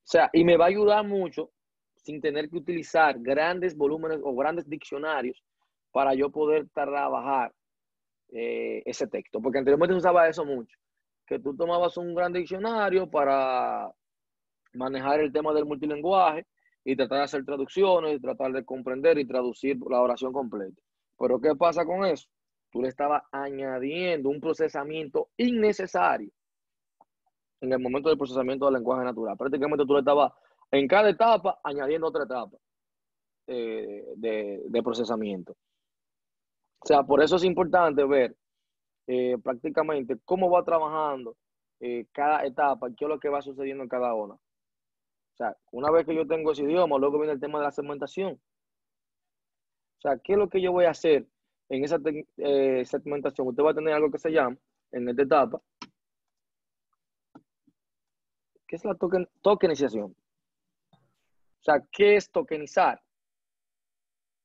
O sea, y me va a ayudar mucho sin tener que utilizar grandes volúmenes o grandes diccionarios para yo poder trabajar ese texto. Porque anteriormente se usaba eso mucho, que tú tomabas un gran diccionario para manejar el tema del multilingüaje y tratar de hacer traducciones, y tratar de comprender y traducir la oración completa. Pero ¿qué pasa con eso? Tú le estabas añadiendo un procesamiento innecesario en el momento del procesamiento del lenguaje natural. Prácticamente tú le estabas en cada etapa añadiendo otra etapa de procesamiento. O sea, por eso es importante ver prácticamente cómo va trabajando cada etapa, qué es lo que va sucediendo en cada una. O sea, una vez que yo tengo ese idioma, luego viene el tema de la segmentación. O sea, ¿qué es lo que yo voy a hacer en esa segmentación? Usted va a tener algo que se llama, en esta etapa, ¿qué es la tokenización? O sea, ¿qué es tokenizar?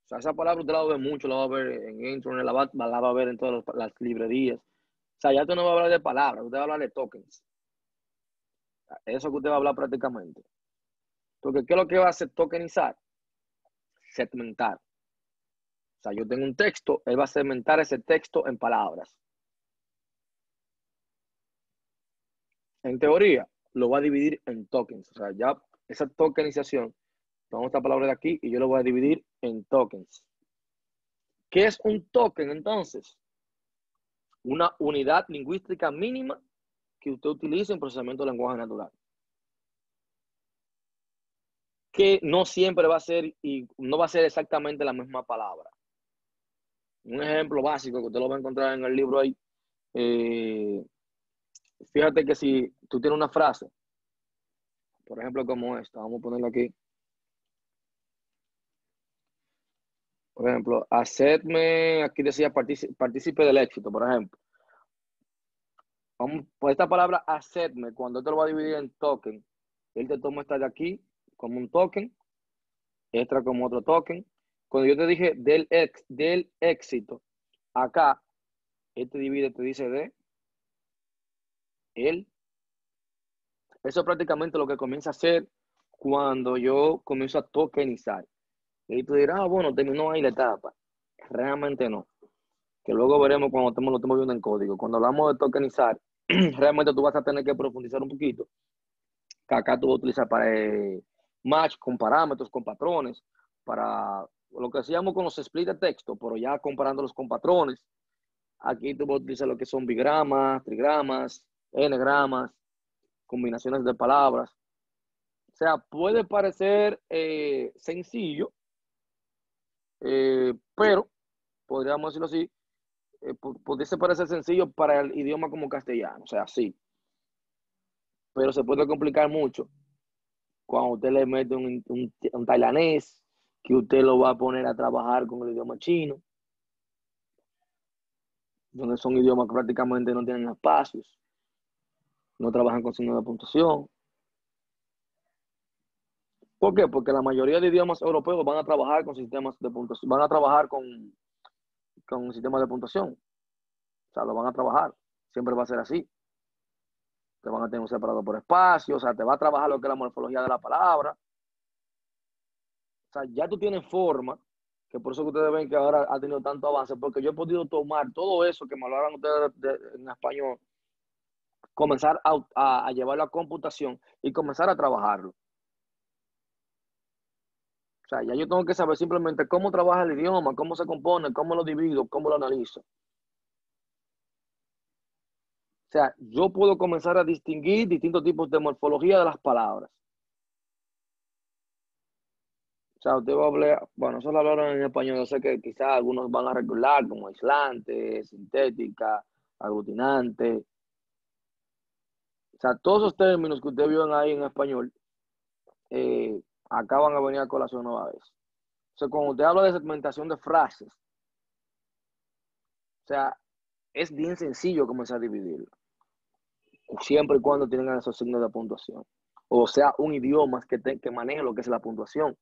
O sea, esa palabra usted la va a ver mucho, la va a ver en internet, la va a ver en todas las librerías. O sea, ya usted no va a hablar de palabras, usted va a hablar de tokens. Eso que usted va a hablar prácticamente. Porque ¿qué es lo que va a hacer tokenizar? Segmentar. O sea, yo tengo un texto, él va a segmentar ese texto en palabras. En teoría, lo va a dividir en tokens. O sea, ya esa tokenización, tomamos esta palabra de aquí y yo lo voy a dividir en tokens. ¿Qué es un token entonces? Una unidad lingüística mínima que usted utilice en procesamiento de lenguaje natural. Que no siempre va a ser y no va a ser exactamente la misma palabra. Un ejemplo básico que usted lo va a encontrar en el libro ahí. Fíjate que si tú tienes una frase, por ejemplo, como esta, vamos a ponerla aquí. Por ejemplo, hacedme, aquí decía partícipe del éxito, por ejemplo. Vamos, pues esta palabra hacedme, cuando te lo va a dividir en token, él te toma esta de aquí como un token, esta como otro token. Cuando yo te dije del éxito, acá, él te divide, te dice de él. Eso es prácticamente lo que comienza a hacer cuando yo comienzo a tokenizar. Y tú dirás, bueno, terminó ahí la etapa. Realmente no. Que luego veremos cuando lo estemos viendo en código. Cuando hablamos de tokenizar, realmente tú vas a tener que profundizar un poquito. Que acá tú vas a utilizar para match con parámetros, con patrones, para lo que hacíamos con los split de texto, pero ya comparándolos con patrones. Aquí tú vas a utilizar lo que son bigramas, trigramas, n-gramas, combinaciones de palabras. O sea, puede parecer sencillo, pero podríamos decirlo así, pudiese parecer sencillo para el idioma como castellano, o sea, sí, pero se puede complicar mucho cuando usted le mete un tailandés, que usted lo va a poner a trabajar con el idioma chino, donde son idiomas que prácticamente no tienen espacios, no trabajan con signos de puntuación. ¿Por qué? Porque la mayoría de idiomas europeos van a trabajar con sistemas de puntuación, van a trabajar con sistemas de puntuación. O sea, lo van a trabajar. Siempre va a ser así. Te van a tener un separado por espacio, o sea, te va a trabajar lo que es la morfología de la palabra. O sea, ya tú tienes forma, que por eso que ustedes ven que ahora ha tenido tanto avance, porque yo he podido tomar todo eso que me hablaron ustedes en español, comenzar a llevarlo a computación y comenzar a trabajarlo. O sea, ya yo tengo que saber simplemente cómo trabaja el idioma, cómo se compone, cómo lo divido, cómo lo analizo. O sea, yo puedo comenzar a distinguir distintos tipos de morfología de las palabras. O sea, usted va a hablar, bueno, eso lo hablaron en español, yo sé que quizás algunos van a recordar como aislante, sintética, aglutinante. O sea, todos esos términos que ustedes vieron ahí en español, acá van a venir a colación nueva vez. O sea, cuando usted habla de segmentación de frases, o sea, es bien sencillo comenzar a dividirlo, siempre y cuando tengan esos signos de puntuación. O sea, un idioma que maneje lo que es la puntuación.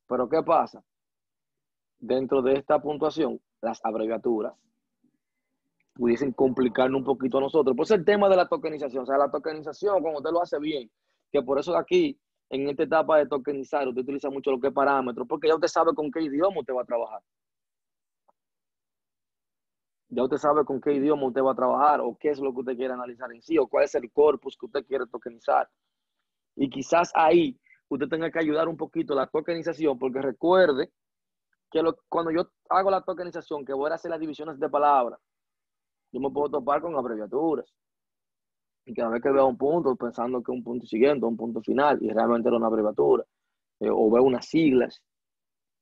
Pero ¿qué pasa? Dentro de esta puntuación, las abreviaturas pudiesen complicarnos un poquito a nosotros. Pues el tema de la tokenización, o sea, la tokenización, cuando usted lo hace bien, que por eso de aquí, en esta etapa de tokenizar, usted utiliza mucho lo que es parámetros, porque ya usted sabe con qué idioma usted va a trabajar. Ya usted sabe con qué idioma usted va a trabajar, o qué es lo que usted quiere analizar en sí, o cuál es el corpus que usted quiere tokenizar. Y quizás ahí usted tenga que ayudar un poquito a la tokenización, porque recuerde que cuando yo hago la tokenización, que voy a hacer las divisiones de palabras, yo me puedo topar con abreviaturas. Y cada vez que veo un punto, pensando que un punto siguiente, un punto final, y realmente era una abreviatura, o veo unas siglas,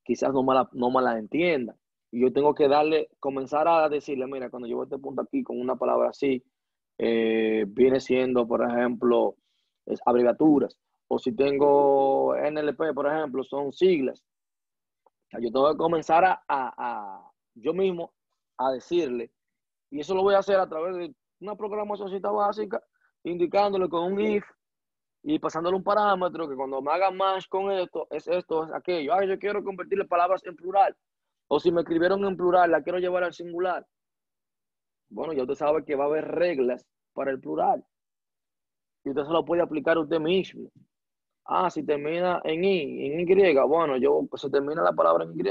quizás no me la entienda. Y yo tengo que comenzar a decirle, mira, cuando yo veo este punto aquí con una palabra así, viene siendo, por ejemplo, abreviaturas. O si tengo NLP, por ejemplo, son siglas. Yo tengo que comenzar yo mismo a decirle, y eso lo voy a hacer a través de una programación básica, indicándole con un if y pasándole un parámetro que cuando me haga match con esto, es aquello. Yo quiero convertirle palabras en plural. O si me escribieron en plural, la quiero llevar al singular. Bueno, ya usted sabe que va a haber reglas para el plural. Y usted se lo puede aplicar usted mismo. Si termina en Y, bueno, se termina la palabra en Y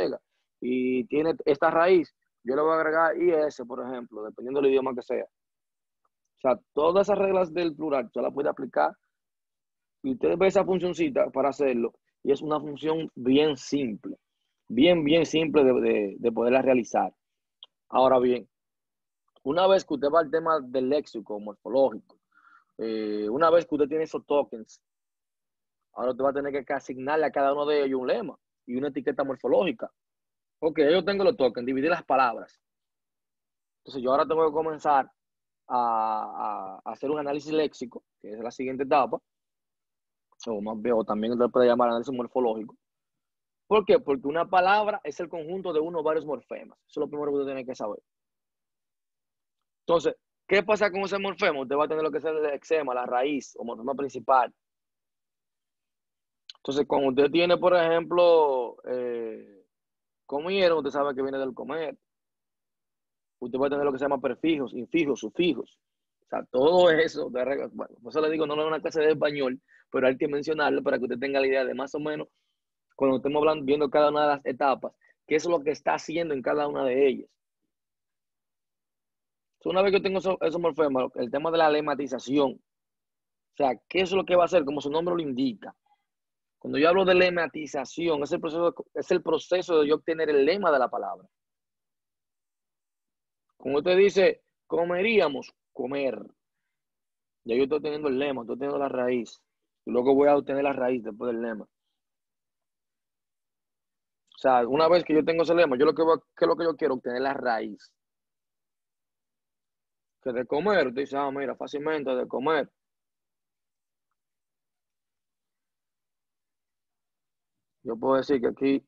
y tiene esta raíz, yo le voy a agregar IS, por ejemplo, dependiendo del idioma que sea. O sea, todas esas reglas del plural usted las puede aplicar y usted ve esa funcioncita para hacerlo y es una función bien simple, bien simple de poderla realizar. Ahora bien, una vez que usted va al tema del léxico morfológico, una vez que usted tiene esos tokens, ahora usted va a tener que asignarle a cada uno de ellos un lema y una etiqueta morfológica. Ok, yo tengo los tokens, dividir las palabras. Entonces yo ahora tengo que comenzar a hacer un análisis léxico, que es la siguiente etapa, o también se puede llamar análisis morfológico. ¿Por qué? Porque una palabra es el conjunto de uno o varios morfemas. Eso es lo primero que usted tiene que saber. Entonces, ¿qué pasa con ese morfema? Usted va a tener lo que es el lexema, la raíz o morfema principal. Entonces, cuando usted tiene, por ejemplo, comieron, usted sabe que viene del comer. Usted va a tener lo que se llama prefijos, infijos, sufijos. O sea, todo eso, bueno, por eso le digo, no es una clase de español, pero hay que mencionarlo para que usted tenga la idea de más o menos, cuando estemos hablando, viendo cada una de las etapas, qué es lo que está haciendo en cada una de ellas. Entonces, una vez que yo tengo esos morfemas, el tema de la lematización, o sea, ¿qué es lo que va a hacer? Como su nombre lo indica. Cuando yo hablo de lematización, es el proceso de yo obtener el lema de la palabra. Como usted dice, comeríamos, comer. Ya yo estoy teniendo el lema, estoy teniendo la raíz. Y luego voy a obtener la raíz después del lema. O sea, una vez que yo tengo ese lema, yo ¿qué es lo que yo quiero? Obtener la raíz. Que de comer, usted dice, mira, fácilmente de comer. Yo puedo decir que aquí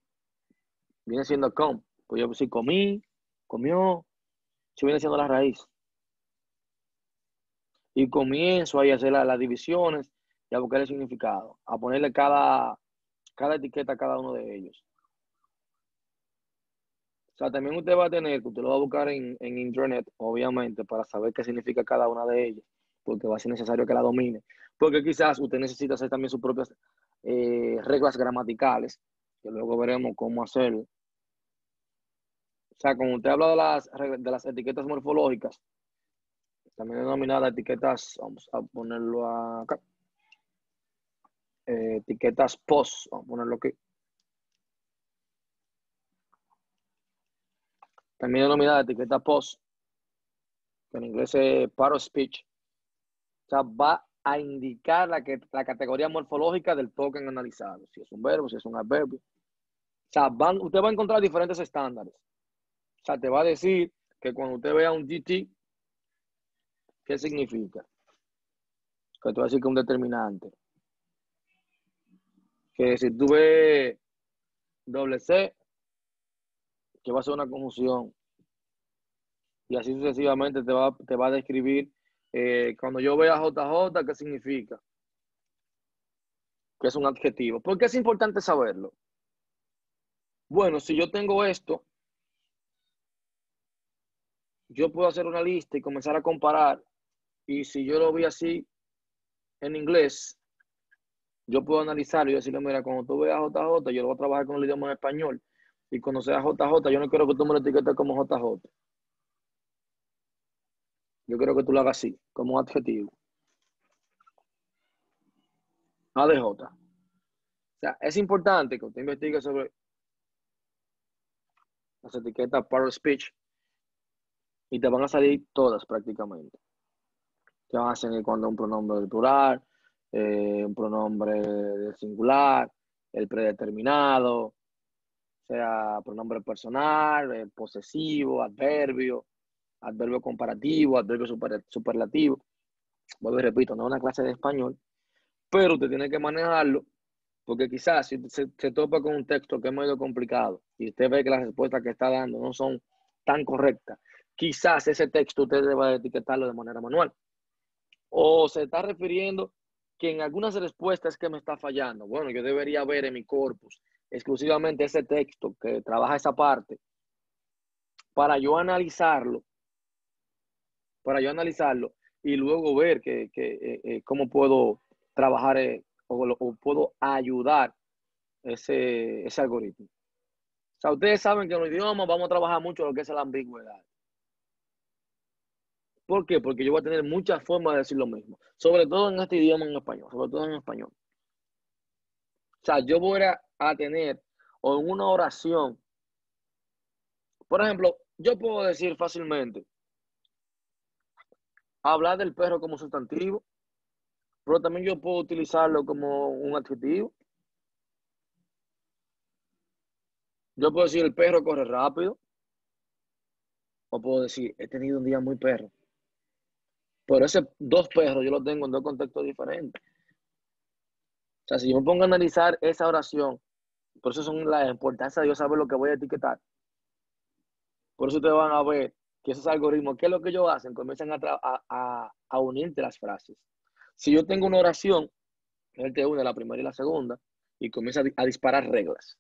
viene siendo com. Pues yo puedo decir comí, comió. Eso viene siendo la raíz. Y comienzo ahí a hacer las divisiones y a buscar el significado. A ponerle cada etiqueta a cada uno de ellos. O sea, también usted va a tener, que usted lo va a buscar en internet, obviamente, para saber qué significa cada una de ellas, porque va a ser necesario que la domine. Porque quizás usted necesita hacer también sus propias reglas gramaticales, que luego veremos cómo hacerlo. O sea, como usted habla de las etiquetas morfológicas, también denominadas etiquetas, vamos a ponerlo acá, etiquetas post, vamos a ponerlo aquí. También denominada etiqueta post, que en inglés es part of speech. O sea, va a indicar la categoría morfológica del token analizado. Si es un verbo, si es un adverbio. O sea, usted va a encontrar diferentes estándares. O sea, te va a decir que cuando usted vea un GT, ¿qué significa? Que te va a decir que es un determinante. Que si tú ves doble C, que va a ser una conjunción. Y así sucesivamente te va a describir cuando yo vea JJ, ¿qué significa? Que es un adjetivo. ¿Por qué es importante saberlo? Bueno, si yo tengo esto, yo puedo hacer una lista y comenzar a comparar. Y si yo lo vi así en inglés, yo puedo analizarlo y decirle, mira, cuando tú veas JJ, yo lo voy a trabajar con el idioma en español. Y cuando sea JJ, yo no quiero que tú me lo etiquetes como JJ. Yo quiero que tú lo hagas así, como un adjetivo. ADJ. O sea, es importante que usted investigue sobre las etiquetas part of speech y te van a salir todas prácticamente. Te van a salir cuando un pronombre del plural, un pronombre del singular, el predeterminado, sea pronombre personal, posesivo, adverbio comparativo, adverbio superlativo. Vuelvo y repito, no es una clase de español, pero usted tiene que manejarlo, porque quizás si se topa con un texto que es medio complicado y usted ve que las respuestas que está dando no son tan correctas, quizás ese texto usted deba etiquetarlo de manera manual. O se está refiriendo que en algunas respuestas que me está fallando. Bueno, yo debería ver en mi corpus exclusivamente ese texto que trabaja esa parte para yo analizarlo y luego ver cómo puedo trabajar o puedo ayudar ese algoritmo. O sea, ustedes saben que en los idiomas vamos a trabajar mucho lo que es la ambigüedad. ¿Por qué? Porque yo voy a tener muchas formas de decir lo mismo, sobre todo en este idioma en español, sobre todo en español. O sea, yo voy a tener o en una oración, por ejemplo, yo puedo decir fácilmente, hablar del perro como sustantivo, pero también yo puedo utilizarlo como un adjetivo. Yo puedo decir el perro corre rápido, o puedo decir he tenido un día muy perro. Pero esos dos perros yo los tengo en dos contextos diferentes. O sea, si yo me pongo a analizar esa oración, por eso son la importancia de yo saber lo que voy a etiquetar. Por eso ustedes van a ver que esos algoritmos, ¿qué es lo que ellos hacen? Comienzan a unirte las frases. Si yo tengo una oración, él te une la primera y la segunda, y comienza a disparar reglas.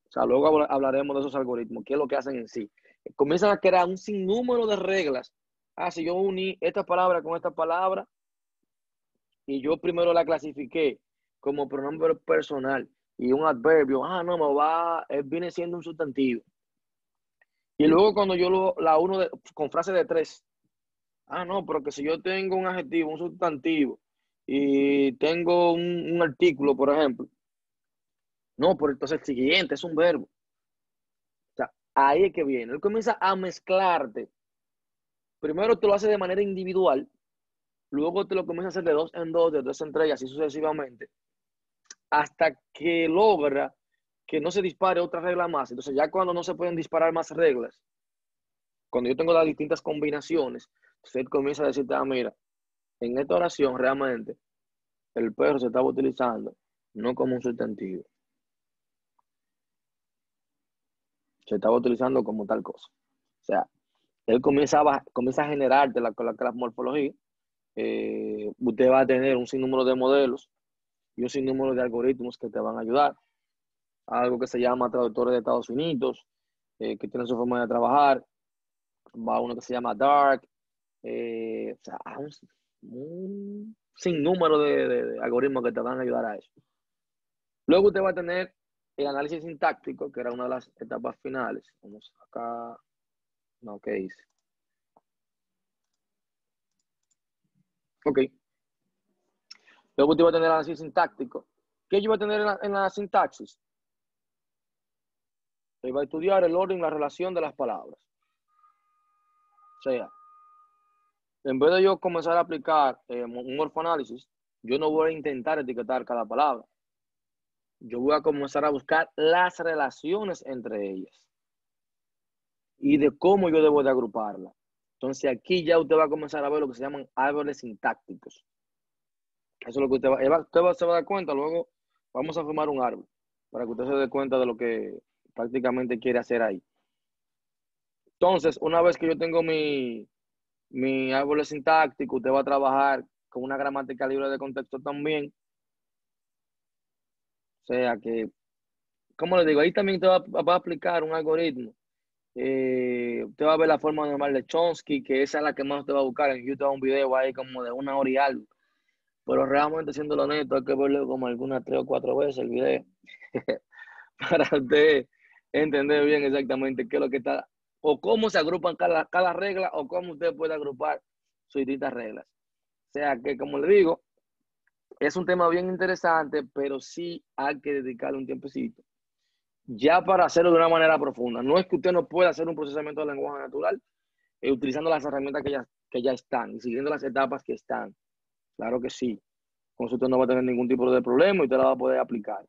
O sea, luego hablaremos de esos algoritmos, qué es lo que hacen en sí. Comienzan a crear un sinnúmero de reglas. Si yo uní esta palabra con esta palabra, y yo primero la clasifiqué como pronombre personal y un adverbio, viene siendo un sustantivo. Y luego cuando yo la uno con frase de tres, pero que si yo tengo un adjetivo, un sustantivo, y tengo un artículo, por ejemplo, pero entonces el siguiente es un verbo. O sea, ahí es que viene. Él comienza a mezclarte. Primero te lo hace de manera individual, luego te lo comienza a hacer de 2 en 2, de 2 en 3 y así sucesivamente, hasta que logra que no se dispare otra regla más. Entonces ya cuando no se pueden disparar más reglas, cuando yo tengo las distintas combinaciones, usted comienza a decirte, mira, en esta oración realmente el perro se estaba utilizando no como un sustantivo, se estaba utilizando como tal cosa. O sea, él comienza a generarte la morfología. Usted va a tener un sinnúmero de modelos y un sinnúmero de algoritmos que te van a ayudar. Algo que se llama traductores de Estados Unidos, que tienen su forma de trabajar. Va uno que se llama Dark. O sea, un sinnúmero de algoritmos que te van a ayudar a eso. Luego usted va a tener el análisis sintáctico, que era una de las etapas finales. Vamos acá. No, ¿qué hice? Ok. Luego usted va a tener el análisis sintáctico. ¿Qué yo voy a tener en la sintaxis? Él va a estudiar el orden y la relación de las palabras. O sea, en vez de yo comenzar a aplicar un morfoanálisis, yo no voy a intentar etiquetar cada palabra. Yo voy a comenzar a buscar las relaciones entre ellas y de cómo yo debo de agruparlas. Entonces aquí ya usted va a comenzar a ver lo que se llaman árboles sintácticos. Eso es lo que usted se va a dar cuenta. Luego vamos a formar un árbol para que usted se dé cuenta de lo que prácticamente quiere hacer ahí. Entonces, una vez que yo tengo mi árbol sintáctico, usted va a trabajar con una gramática libre de contexto también. O sea que, ¿cómo le digo? Ahí también te va a aplicar un algoritmo. Usted va a ver la forma normal de Chomsky, que esa es la que más usted va a buscar. En YouTube un video ahí como de 1 hora y algo. Pero realmente, siendo honesto, hay que verlo como algunas 3 o 4 veces el video para usted entender bien exactamente qué es lo que está, o cómo se agrupan cada regla, o cómo usted puede agrupar sus distintas reglas. O sea que, como le digo, es un tema bien interesante, pero sí hay que dedicarle un tiempecito ya para hacerlo de una manera profunda. No es que usted no pueda hacer un procesamiento del lenguaje natural utilizando las herramientas que ya están y siguiendo las etapas que están. Claro que sí. Con eso usted no va a tener ningún tipo de problema y usted la va a poder aplicar.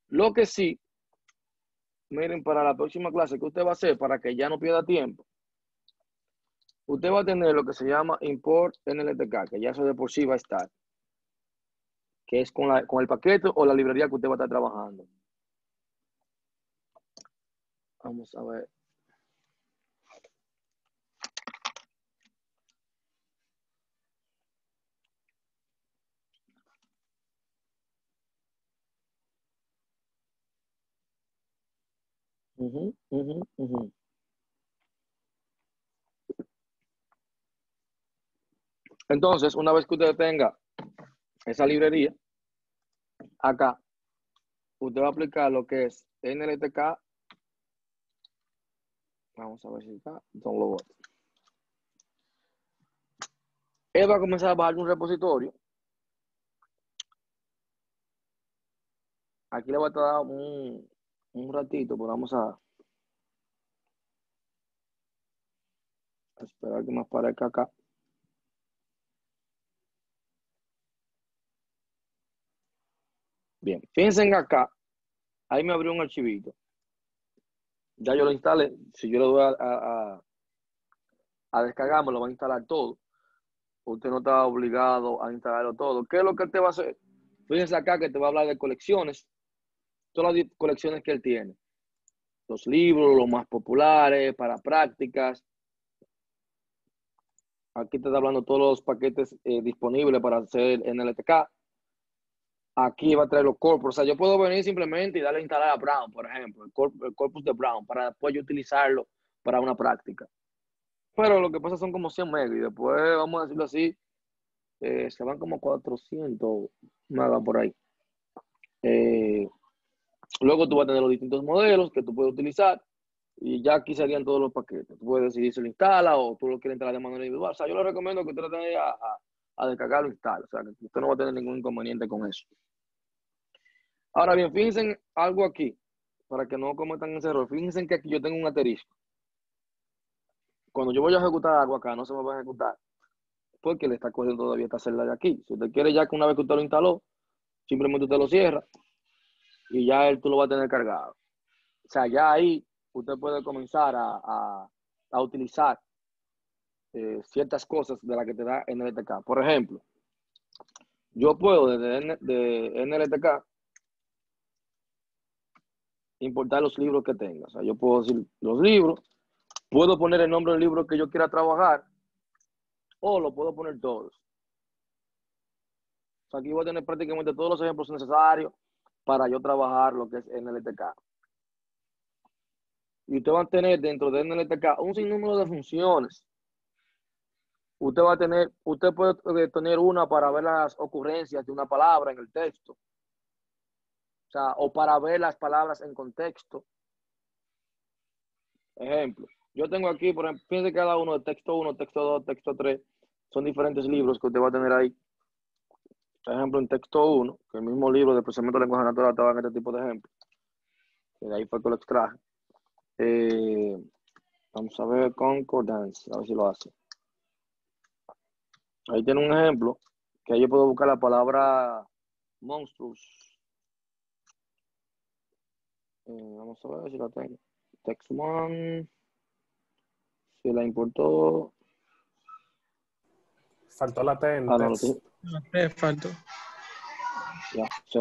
Lo que sí, miren, para la próxima clase que usted va a hacer, para que ya no pierda tiempo, usted va a tener lo que se llama import NLTK, que ya eso de por sí va a estar, que es con el paquete o la librería que usted va a estar trabajando. Vamos a ver. Entonces, una vez que usted tenga esa librería, acá, usted va a aplicar lo que es NLTK. Vamos a ver si está. Download. Él va a comenzar a bajar un repositorio. Aquí le voy a dar un ratito, pero vamos a esperar que me aparezca acá. Bien, fíjense en acá. Ahí me abrió un archivito. Ya yo lo instalé. Si yo le doy a descargar, me lo va a instalar todo. Usted no está obligado a instalarlo todo. ¿Qué es lo que él te va a hacer? Fíjense acá que te va a hablar de colecciones. Todas las colecciones que él tiene. Los libros, los más populares, para prácticas. Aquí te está hablando todos los paquetes disponibles para hacer NLTK. Aquí va a traer los corpus. O sea, yo puedo venir simplemente y darle a instalar a Brown, por ejemplo, el corpus de Brown, para después yo utilizarlo para una práctica. Pero lo que pasa son como 100 megas y después, vamos a decirlo así, se van como 400 megas por ahí. Luego tú vas a tener los distintos modelos que tú puedes utilizar y ya aquí serían todos los paquetes. Tú puedes decidir si lo instala o tú lo quieres instalar de manera individual. O sea, yo le recomiendo que usted lo tenga a descargarlo e instale. O sea, que usted no va a tener ningún inconveniente con eso. Ahora bien, fíjense en algo aquí, para que no cometan ese error. Fíjense que aquí yo tengo un asterisco. Cuando yo voy a ejecutar algo acá, no se me va a ejecutar porque le está cogiendo todavía esta celda de aquí. Si usted quiere ya que una vez que usted lo instaló, simplemente usted lo cierra y ya él tú lo va a tener cargado. O sea, ya ahí usted puede comenzar a utilizar ciertas cosas de las que te da NLTK. Por ejemplo, yo puedo de NLTK importar los libros que tenga. O sea, yo puedo decir los libros, puedo poner el nombre del libro que yo quiera trabajar o lo puedo poner todos. O sea, aquí voy a tener prácticamente todos los ejemplos necesarios para yo trabajar lo que es NLTK. Y usted va a tener dentro de NLTK un sinnúmero de funciones. Usted puede tener una para ver las ocurrencias de una palabra en el texto. O sea, o para ver las palabras en contexto. Ejemplo, yo tengo aquí, por ejemplo, fíjense cada uno de texto 1, texto 2, texto 3, son diferentes libros que usted va a tener ahí. Por ejemplo, en texto 1, que el mismo libro de procesamiento de lenguaje natural estaba en este tipo de ejemplos. Que de ahí fue que lo extraje. Vamos a ver concordance, a ver si lo hace. Ahí tiene un ejemplo, que ahí yo puedo buscar la palabra monstruos. Vamos a ver si la tengo. Text 1, si la importó. Faltó la T en No, lo text. tengo. Faltó. Ya, sí.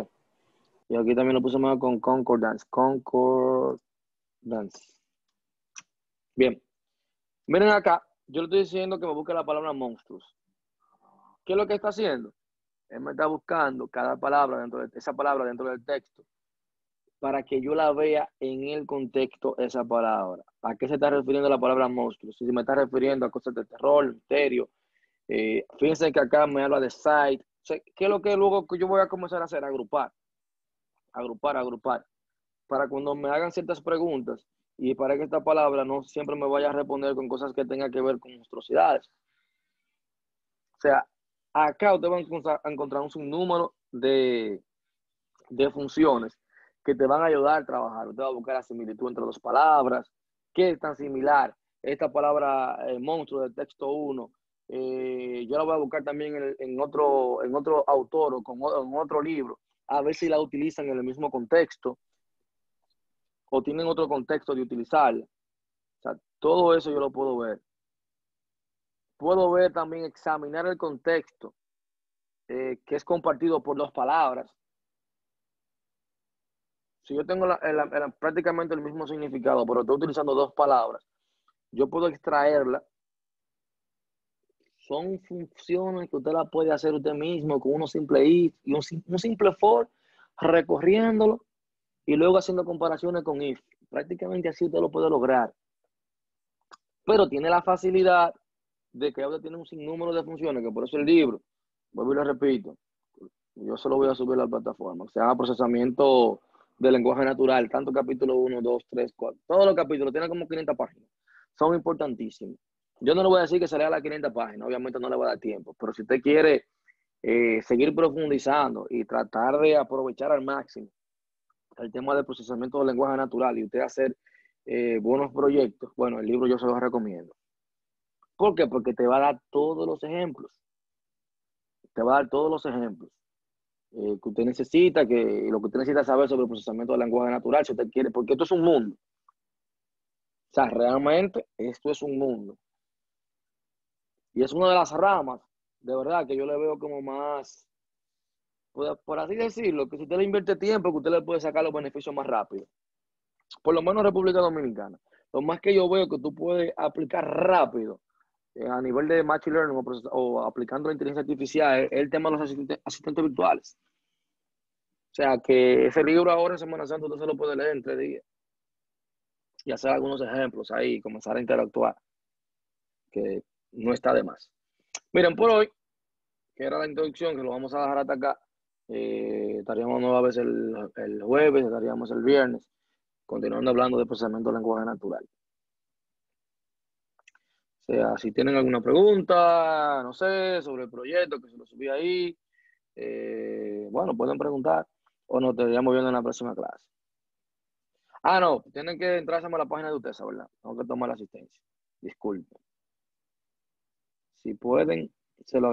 Y aquí también lo puse más con concordance. Concordance. Bien. Miren acá, yo le estoy diciendo que me busque la palabra monstruos. ¿Qué es lo que está haciendo? Él me está buscando cada palabra esa palabra dentro del texto para que yo la vea en el contexto esa palabra. ¿A qué se está refiriendo la palabra monstruos? Si me está refiriendo a cosas de terror, misterio. Fíjense que acá me habla de site. ¿Qué es lo que luego yo voy a comenzar a hacer? Agrupar. Para cuando me hagan ciertas preguntas y para que esta palabra no siempre me vaya a responder con cosas que tengan que ver con monstruosidades. O sea, acá usted va a encontrar un sinnúmero de funciones que te van a ayudar a trabajar. Usted va a buscar la similitud entre dos palabras. ¿Qué es tan similar? Esta palabra monstruo del texto 1. Yo la voy a buscar también en otro autor o en otro libro, a ver si la utilizan en el mismo contexto o tienen otro contexto de utilizarla. O sea, todo eso yo lo puedo ver. Puedo ver también, examinar el contexto que es compartido por dos palabras. Si yo tengo prácticamente el mismo significado, pero estoy utilizando dos palabras, yo puedo extraerla. Son funciones que usted la puede hacer usted mismo con un simple if y un simple for, recorriéndolo y luego haciendo comparaciones con if. Prácticamente así usted lo puede lograr. Pero tiene la facilidad de que usted tiene un sinnúmero de funciones, que por eso el libro, vuelvo y lo repito, yo solo voy a subir a la plataforma, se llama procesamiento de lenguaje natural, tanto capítulo 1, 2, 3, 4, todos los capítulos, tienen como 500 páginas, son importantísimos. Yo no le voy a decir que se lea las 500 páginas, obviamente no le va a dar tiempo, pero si usted quiere seguir profundizando y tratar de aprovechar al máximo el tema del procesamiento del lenguaje natural y usted hacer buenos proyectos, bueno, el libro yo se lo recomiendo. ¿Por qué? Porque te va a dar todos los ejemplos. Te va a dar todos los ejemplos que usted necesita, que lo que usted necesita saber sobre el procesamiento del lenguaje natural, si usted quiere, porque esto es un mundo. O sea, realmente esto es un mundo. Y es una de las ramas, de verdad, que yo le veo como más, por así decirlo, que si usted le invierte tiempo, que usted le puede sacar los beneficios más rápido. Por lo menos en República Dominicana. Lo más que yo veo que tú puedes aplicar rápido a nivel de machine learning o aplicando la inteligencia artificial es el tema de los asistentes virtuales. O sea, que ese libro ahora en Semana Santa usted se lo puede leer en 3 días y hacer algunos ejemplos ahí, comenzar a interactuar, que no está de más. Miren, por hoy, que era la introducción, que lo vamos a dejar hasta acá, estaríamos nueva vez el jueves, estaríamos el viernes, continuando hablando de procesamiento del lenguaje natural. O sea, si tienen alguna pregunta, no sé, sobre el proyecto, que se lo subí ahí, bueno, pueden preguntar o nos estaríamos viendo en la próxima clase. Ah, no, tienen que entrarse a la página de UTESA, ¿verdad? Tengo que tomar la asistencia. Disculpen. Si pueden Se lo